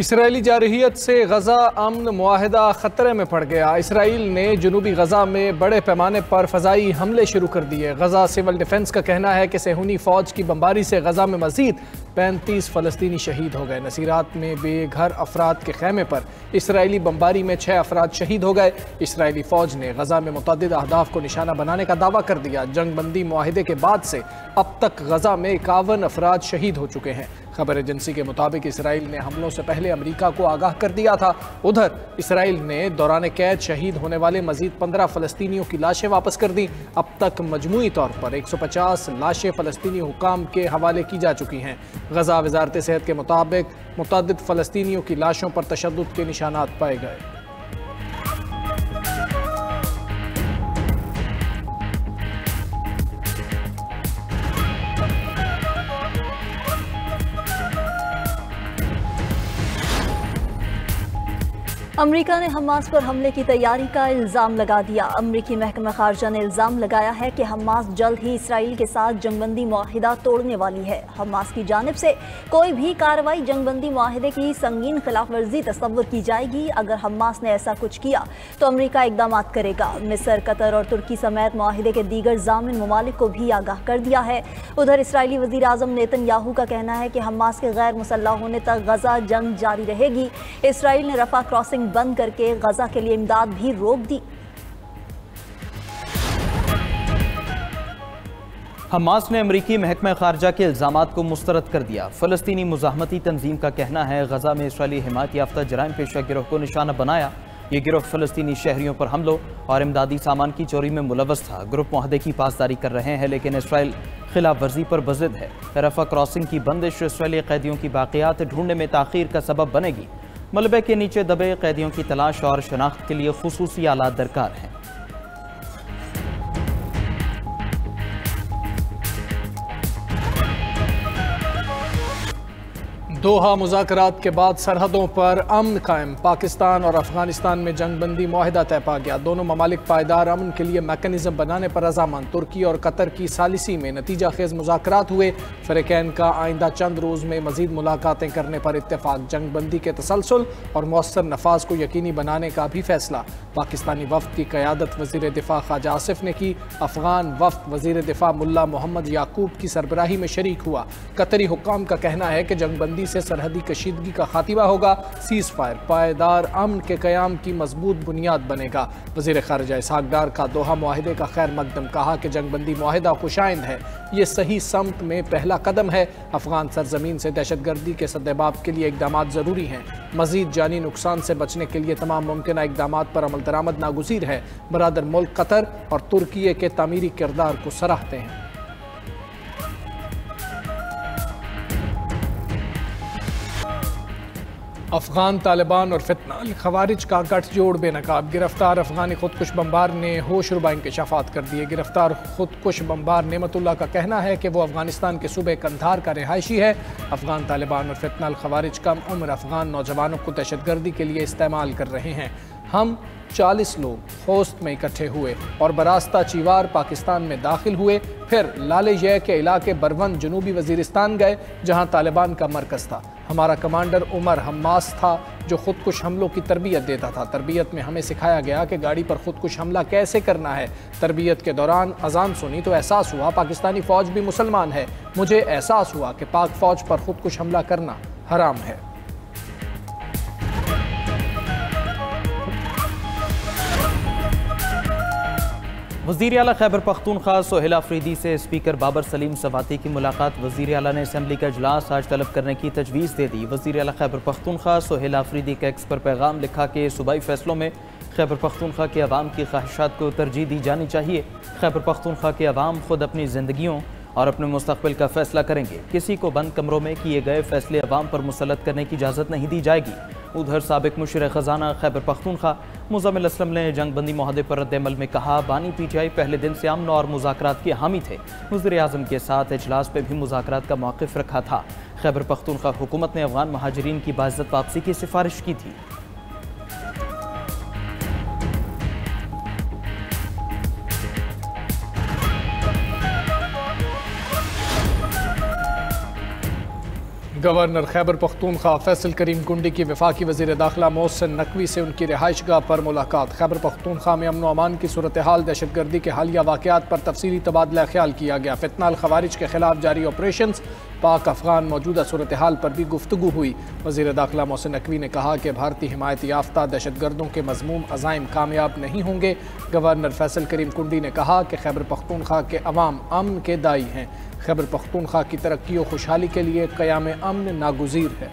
Israeli जारहियत से गजा अमन मुआहदा खतरे में पड़ गया। इसराइल ने जनूबी गजा में बड़े पैमाने पर फ़ज़ाई हमले शुरू कर दिए। गजा सिविल डिफेंस का कहना है कि सेहूनी फ़ौज की बमबारी से गजा में मज़ीद 35 फ़लस्तीनी शहीद हो गए। नसीरात में बेघर अफराद के खैमे पर इसराइली बमबारी में 6 अफराद शहीद हो गए। इसराइली फ़ौज ने गजा में मुतअद्दिद अहदाफ को निशाना बनाने का दावा कर दिया। जंग बंदी मुआहिदे के बाद से अब तक गजा में 51 अफराद शहीद हो चुके हैं। खबर एजेंसी के मुताबिक इसराइल ने हमलों से पहले अमेरिका को आगाह कर दिया था। उधर इसराइल ने दौरान कैद शहीद होने वाले मजीद 15 फ़लस्तीनियों की लाशें वापस कर दी। अब तक मजमूई तौर पर 150 लाशें फ़लस्तीनी हुकाम के हवाले की जा चुकी हैं। गजा वजारत सेहत के मुताबिक मुतअद्दिद फ़लस्तीनियों की लाशों पर तशद्दुद के निशानात पाए गए। अमेरिका ने हमास पर हमले की तैयारी का इल्ज़ाम लगा दिया। अमेरिकी महकमा खारजा ने इल्ज़ाम लगाया है कि हमास जल्द ही इसराइल के साथ जंगबंदी मुआहिदा तोड़ने वाली है। हमास की जानिब से कोई भी कार्रवाई जंगबंदी मुआहिदे की संगीन खिलाफ वर्जी तस्वुर की जाएगी। अगर हमास ने ऐसा कुछ किया तो अमेरिका इकदाम करेगा। मिस्र, कतर और तुर्की समेत मुआहिदे के दीगर जामिन ममालिक को भी आगाह कर दिया है। उधर इसराइली वज़ीर आज़म नेतन्याहू का कहना है कि हमास के गैर मुसल्लह होने तक गजा जंग जारी रहेगी। इसराइल ने रफा क्रॉसिंग बंद करके गजा के लिए इमदाद भी रोक दी। हमास ने अमरीकी महकमा खारजा के इल्ज़ामात को मुस्तरद कर दिया। फ़लस्तीनी मुज़ाहमती तंजीम का कहना है गजा में इसराइली हिमायत याफ्ता जराइम पेशा गिरोह को निशाना बनाया। ये गिरोह फ़लस्तीनी शहरियों पर हमलों और इमदादी सामान की चोरी में मुलव्वस था। ग्रुप मुआहदे की पासदारी कर रहे हैं, लेकिन इसराइल खिलाफ वर्जी पर बज़िद है। रफा क्रॉसिंग की बंदिश इसराइली कैदियों की बाक़ियात ढूंढने में ताख़ीर का सबब बनेगी। मलबे के नीचे दबे कैदियों की तलाश और शनाख्त के लिए खुसूसी आलात दरकार हैं। दोहा मुज़ाकरात के बाद सरहदों पर अमन कायम। पाकिस्तान और अफगानिस्तान में जंगबंदी मुआहिदा तय पा गया। दोनों ममालिक पायदार अमन के लिए मैकेनिज्म बनाने पर रजामंद। तुर्की और कतर की सालिसी में नतीजा खेज मुज़ाकरात हुए। फ़रीक़ैन का आइंदा चंद रोज़ में मज़ीद मुलाकातें करने पर इत्तेफाक। जंगबंदी के तसलसल और मौसर नफाज को यकीनी बनाने का भी फैसला। पाकिस्तानी वफ़द की क़यादत वज़ीर दिफ़ा ख्वाजा आसिफ ने की। अफ़गान वफ़द वज़ीर दिफ़ा मुल्ला मोहम्मद याकूब की सरबराही में शरीक हुआ। कतरी हुक्काम का कहना है कि जंगबंदी से सरहदी कशीदगी का खात्मा होगा। सीज़ फायर पायदार अमन के क़याम की मजबूत बुनियाद बनेगा। वज़ीर ख़ारिजा इसहाक़ डार का दोहा मुआहिदे का खैर मकदम। कहा कि जंगबंदी मुआहिदा खुशाइंद है, ये सही समत में पहला कदम है। अफ़गान सरजमीन से दहशतगर्दी के सद्देबाब के लिए इक़दामात ज़रूरी हैं। मज़ीद जानी नुकसान से बचने के लिए तमाम मुमकिन इक़दामात पर अमल दरामद नागुज़ीर है। बरादर मुल्क कतर और तुर्की के तामीरी किरदार को सराहते हैं। अफगान तालिबान और फितनाल खवारिज का गठजोड़ बेनकाब। गिरफ्तार अफगानी खुदकुश बमबार ने होश रुबा इंकशाफात कर दिए। गिरफ्तार खुदकुश बमबार नेमतुल्लाह का कहना है कि वो अफगानिस्तान के सूबे कंधार का रिहायशी है। अफगान तालिबान और फितनाल खवारिज कम उम्र अफगान नौजवानों को दहशतगर्दी के लिए इस्तेमाल कर रहे हैं। हम 40 लोग होस्ट में इकट्ठे हुए और बरास्ता चीवार पाकिस्तान में दाखिल हुए। फिर लाले जय के इलाके बरवंद जनूबी वजीरिस्तान गए, जहां तालिबान का मरकज़ था। हमारा कमांडर उमर हम्मास था जो खुदकुश हमलों की तरबियत देता था। तरबियत में हमें सिखाया गया कि गाड़ी पर खुदकुश हमला कैसे करना है। तरबियत के दौरान अजान सुनी तो एहसास हुआ पाकिस्तानी फ़ौज भी मुसलमान है। मुझे एहसास हुआ कि पाक फ़ौज पर खुदकुश हमला करना हराम है। वज़ीर आला खैबर पख्तूनख्वा सोहेल आफरीदी से स्पीकर बाबर सलीम सवाती की मुलाकात। वज़ीर आला ने असम्बली का इजलास आज तलब करने की तजवीज़ दे दी। वज़ीर आला खैबर पख्तूनख्वा सोहेल आफरीदी के एक्स पर पैगाम लिखा कि सूबाई फैसलों में खैबर पख्तूनख्वा के अवाम की ख्वाहिशात को तरजीह दी जानी चाहिए। खैबर पख्तूनख्वा के अवाम खुद अपनी ज़िंदगियों और अपने मुस्तक़बिल का फैसला करेंगे। किसी को बंद कमरों में किए गए फैसले अवाम पर मुसल्लत करने की इजाज़त नहीं दी जाएगी। उधर साबिक मुशीर ख़जाना खैबर पख्तूनख्वा मुज़म्मिल असलम ने जंगबंदी मुआहदे पर रद्द-ए-अमल में कहा, बानी PTI पहले दिन से अमन और मुज़ाकरात के हामी थे। वज़ीर आज़म के साथ इजलास पे भी मुज़ाकरात का मौक़िफ़ रखा था। खैबर पख्तूनख्वा हुकूमत ने अफ़गान महाजिरीन की बाइज़्ज़त वापसी की सिफारिश की थी। गवर्नर खैबर पख्तूनख्वा फैसल करीम कुंडी की वफाकी वज़ीर दाखिला मोहसिन नकवी से उनकी रिहाइशगाह पर मुलाकात। खैबर पख्तूनख्वा में अमन अमान की सूरत हाल, दहशतगर्दी के हालिया वाक़यात पर तफसीली तबादला ख्याल किया गया। फितनाल खवारिज के खिलाफ जारी ऑपरेशन, पाक अफगान मौजूदा सूरत हाल पर भी गुफ्तगू हुई। वज़ीर दाखिला मोहसिन नकवी ने कहा कि भारतीय हिमायत याफ्ता दहशतगर्दों के मज़मूम अज़ाइम कामयाब नहीं होंगे। गवर्नर फैसल करीम कुंडी ने कहा कि खैबर पख्तूनख्वा के अवाम अमन के दाई हैं। खैबर पख्तूनख्वा की तरक्की और खुशहाली के लिए क़याम अमन नागुज़ीर है।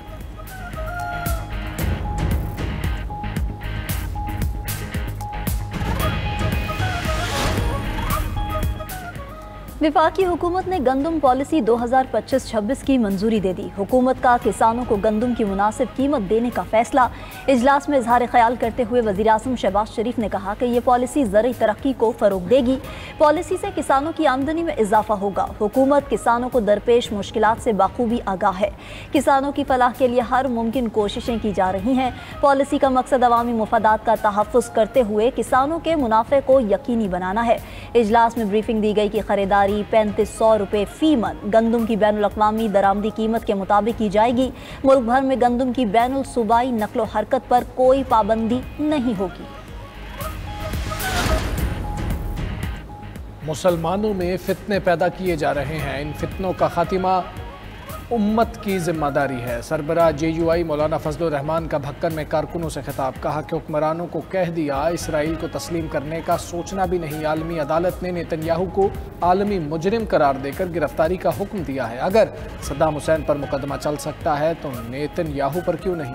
वफाकी हुकूमत ने गंदम पॉलिसी 2025-26 की मंजूरी दे दी। हुकूमत का किसानों को गंदम की मुनासिब कीमत देने का फैसला। इजलास में इजहार ख्याल करते हुए वज़ीर आज़म शहबाज शरीफ ने कहा कि ये पॉलिसी ज़रूरी तरक्की को फ़रोग देगी। पॉलिसी से किसानों की आमदनी में इजाफा होगा। हुकूमत किसानों को दरपेश मुश्किलात से बाखूबी आगाह है। किसानों की फलाह के लिए हर मुमकिन कोशिशें की जा रही हैं। पॉलिसी का मकसद अवामी मुफादात का तहफ़्फ़ुज़ करते हुए किसानों के मुनाफे को यकीनी बनाना है। इजलास में ब्रीफिंग दी गई कि खरीदारी 3500 रुपये फी मन गंदम की बैनुल अक़वामी दरामदी कीमत के मुताबिक की जाएगी। मुल्क भर में गंदम की बैनुल सूबाई नकलो हरकत पर कोई पाबंदी नहीं होगी। मुसलमानों में फितने पैदा किए जा रहे हैं, इन फितनों का खात्मा उम्मत की जिम्मेदारी है। सरबराह JUI मौलाना फजलुर रहमान का भक्कन में कारकुनों से खिताब। कहा कि हुक्मरानों को कह दिया इसराइल को तस्लीम करने का सोचना भी नहीं। आलमी अदालत ने नेतन्याहू को आलमी मुजरिम करार देकर गिरफ्तारी का हुक्म दिया है। अगर सद्दाम हुसैन पर मुकदमा चल सकता है तो नेतन्याहू पर क्यों नहीं।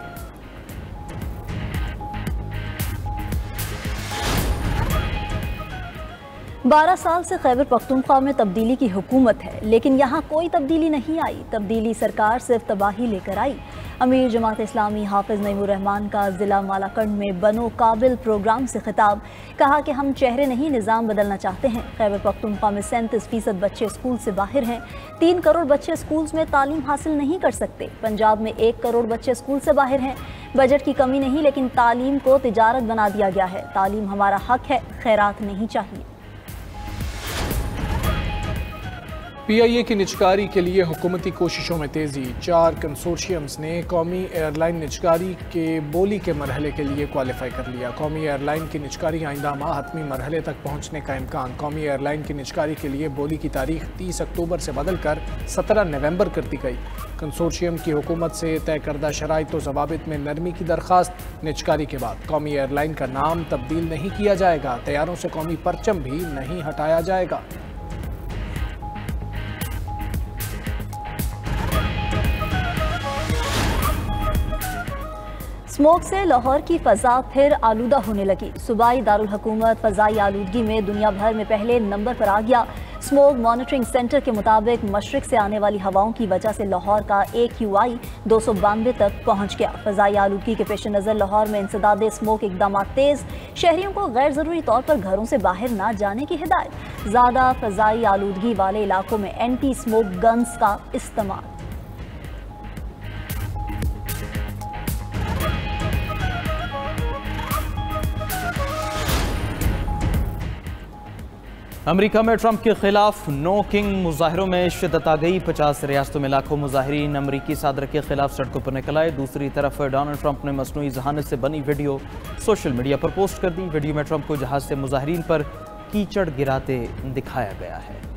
12 साल से खैबर पख्तूनख्वा में तब्दीली की हुकूमत है, लेकिन यहाँ कोई तब्दीली नहीं आई। तब्दीली सरकार सिर्फ तबाही लेकर आई। अमीर जमात इस्लामी हाफिज नईमुर रहमान का ज़िला मालाकंड में बनो काबिल प्रोग्राम से खिताब। कहा कि हम चेहरे नहीं निज़ाम बदलना चाहते हैं। खैबर पख्तूनख्वा में 37% बच्चे स्कूल से बाहर हैं। 3 करोड़ बच्चे स्कूल्स में तालीम हासिल नहीं कर सकते। पंजाब में 1 करोड़ बच्चे स्कूल से बाहर हैं। बजट की कमी नहीं, लेकिन तालीम को तिजारत बना दिया गया है। तालीम हमारा हक है, खैरात नहीं चाहिए। PIA की निजकारी के लिए हुकूमती कोशिशों में तेज़ी। 4 कंसोर्शियम्स ने कौमी एयरलाइन निजकारी के बोली के मरहले के लिए क्वालिफाई कर लिया। कौमी एयरलाइन की निजकारी आइंदा माह हतमी मरहले तक पहुँचने का इम्कान। कौमी एयरलाइन की निजकारी के लिए बोली की तारीख 30 अक्टूबर से बदलकर 17 नवंबर कर दी गई। कंसोर्शियम की हुकूमत से तय करदा शराइत व ज़वाबित में नरमी की दरख्वास्त। निजकारी के बाद कौमी एयरलाइन का नाम तब्दील नहीं किया जाएगा। तैयारों से कौमी परचम भी नहीं हटाया जाएगा। स्मोक से लाहौर की फ़ज़ा फिर आलूदा होने लगी। सूबाई दारुल हुकूमत फ़ज़ाई आलूदगी में दुनिया भर में पहले नंबर पर आ गया। स्मोक मॉनिटरिंग सेंटर के मुताबिक मशरिक से आने वाली हवाओं की वजह से लाहौर का AQI 292 तक पहुँच गया। फ़ज़ाई आलूदगी के पेश नज़र लाहौर में इंसदाद स्मोक इक़दाम तेज़। शहरियों को गैर ज़रूरी तौर पर घरों से बाहर ना जाने की हिदायत। ज़्यादा फ़ज़ाई आलूदगी वाले इलाकों में एंटी स्मोक गन्स का इस्तेमाल। अमेरिका में ट्रंप के खिलाफ नो किंग मुजाहिरों में शिद्दत आ गई। 50 रियासतों में लाखों मुजाहिरीन अमरीकी सदर के खिलाफ सड़कों पर निकल आए। दूसरी तरफ डोनाल्ड ट्रंप ने मसनूई जहानत से बनी वीडियो सोशल मीडिया पर पोस्ट कर दी। वीडियो में ट्रंप को जहाज से मुजाहिरीन पर कीचड़ गिराते दिखाया गया है।